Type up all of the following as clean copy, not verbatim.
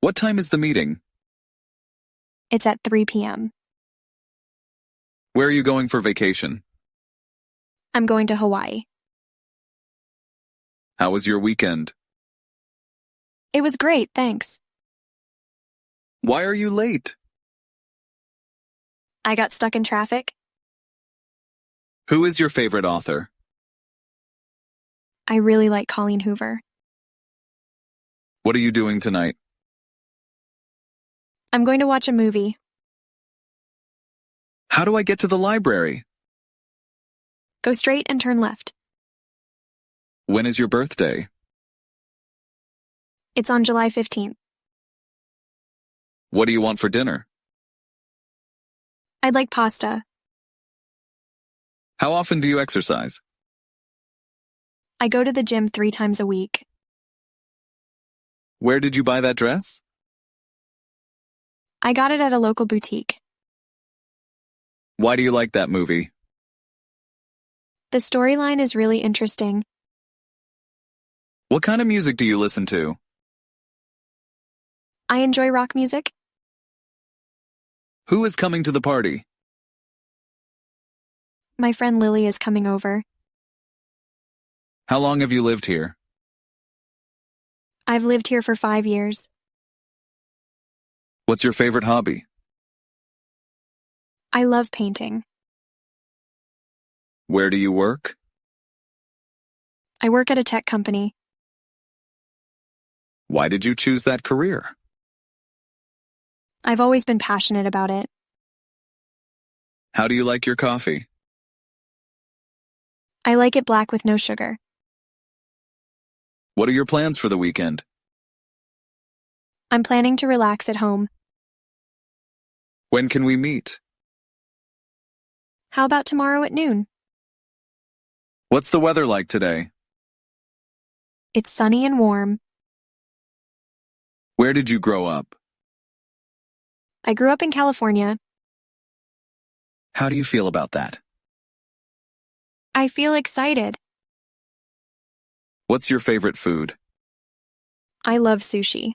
What time is the meeting? It's at 3 p.m. Where are you going for vacation? I'm going to Hawaii. How was your weekend? It was great, thanks. Why are you late? I got stuck in traffic. Who is your favorite author? I really like Colleen Hoover. What are you doing tonight? I'm going to watch a movie. How do I get to the library? Go straight and turn left. When is your birthday? It's on July 15th. What do you want for dinner? I'd like pasta. How often do you exercise? I go to the gym 3 times a week. Where did you buy that dress? I got it at a local boutique. Why do you like that movie? The storyline is really interesting. What kind of music do you listen to? I enjoy rock music. Who is coming to the party? My friend Lily is coming over. How long have you lived here? I've lived here for 5 years. What's your favorite hobby? I love painting. Where do you work? I work at a tech company. Why did you choose that career? I've always been passionate about it. How do you like your coffee? I like it black with no sugar. What are your plans for the weekend? I'm planning to relax at home. When can we meet? How about tomorrow at noon? What's the weather like today? It's sunny and warm. Where did you grow up? I grew up in California. How do you feel about that? I feel excited. What's your favorite food? I love sushi.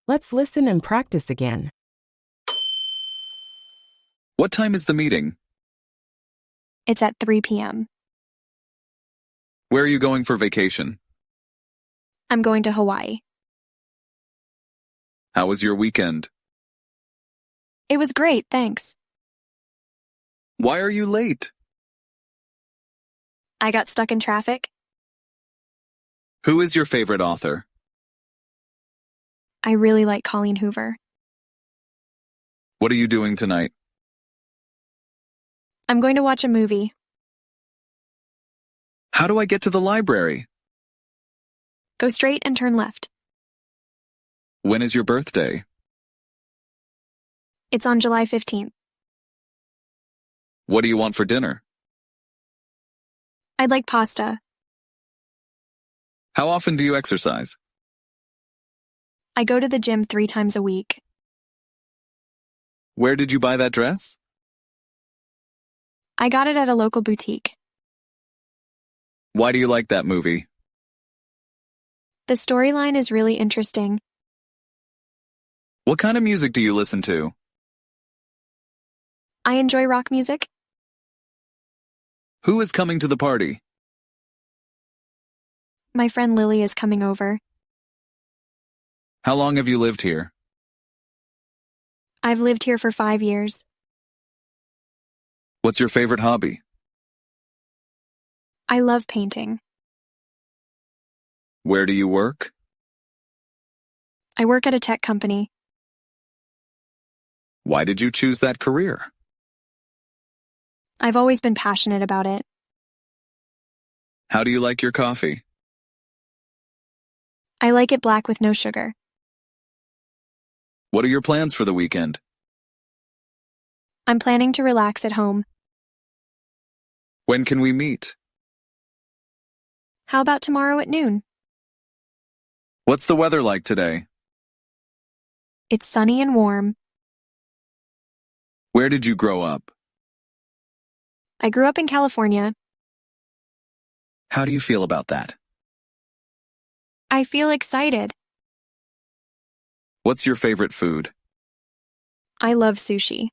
Let's listen and practice again. What time is the meeting? It's at 3 p.m. Where are you going for vacation? I'm going to Hawaii. How was your weekend? It was great, thanks. Why are you late? I got stuck in traffic. Who is your favorite author? I really like Colleen Hoover. What are you doing tonight? I'm going to watch a movie. How do I get to the library? Go straight and turn left. When is your birthday? It's on July 15th. What do you want for dinner? I'd like pasta. How often do you exercise? I go to the gym 3 times a week. Where did you buy that dress? I got it at a local boutique. Why do you like that movie? The storyline is really interesting. What kind of music do you listen to? I enjoy rock music. Who is coming to the party? My friend Lily is coming over. How long have you lived here? I've lived here for 5 years. What's your favorite hobby? I love painting. Where do you work? I work at a tech company. Why did you choose that career? I've always been passionate about it. How do you like your coffee? I like it black with no sugar. What are your plans for the weekend? I'm planning to relax at home. When can we meet? How about tomorrow at noon? What's the weather like today? It's sunny and warm. Where did you grow up? I grew up in California. How do you feel about that? I feel excited. What's your favorite food? I love sushi.